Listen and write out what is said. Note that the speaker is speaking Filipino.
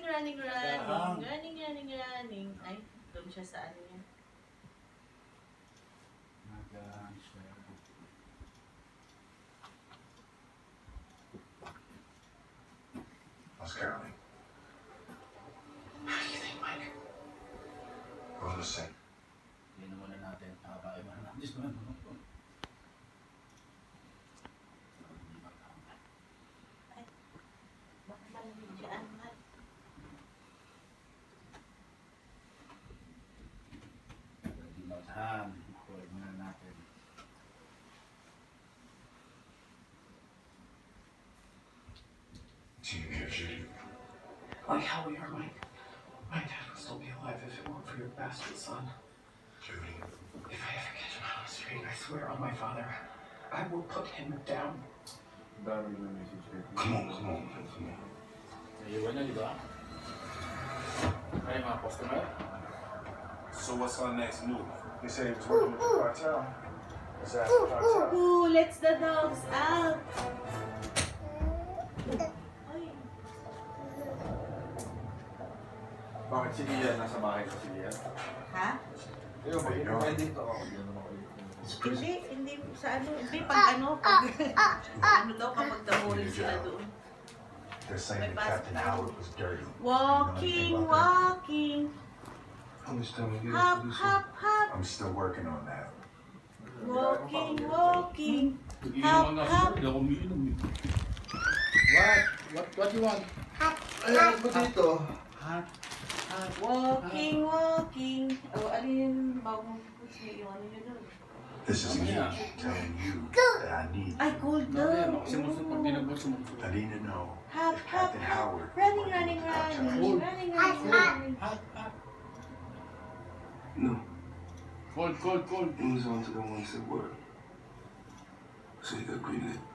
running, running. Running, running, running. Ay, doon siya sa ano niya. Nagaan siya. How's Caroline? How do you think, Mike? Go to sleep. Hindi naman na natin. Papain mo na natin. Bakit malamig dyan, Mat? Hindi maghan. Papain mo na natin. Do you care, Judy? Like hell we are, Mike. My dad would still be alive if it weren't for your bastard son. Judy. If I ever catch him out on the street, I swear on my father, I will put him down. Come on, come on, come on. Naiiwan na, di ba? Ay, mga customer. So what's our next move? They say he was working with the cartel. Is that the cartel? Ooh, let's the dogs out. Ay, Bakit si Lian? Nasa bahay ko si Lian? ha? Ayun ba? Yun ba dito? Hindi sa ano, hindi pag ano, pag ano daw kapag damurin sila doon. They're saying that Captain Howard was dirty. Walking, walking, How much time we hop, hop, hop, I'm still working on that. walking, walking, Iinom nga siya. Hindi ako umiinom eh. What you want? Ayun ba dito? Hot. walking, walking. O, ano yung bagong pusi, yung ano yun doon? This is me Yeah. telling you that I need Ay, you. cold Ano yan? doon. Sinusunod pag dinagod, sumunod. I need to know Hop, if hop, Captain hop. Howard was Running, working running, with the cartel. running, running, running, running. Hot, hot. No, Cold, cold, cold. he was on to the ones that were. So he got greenlit.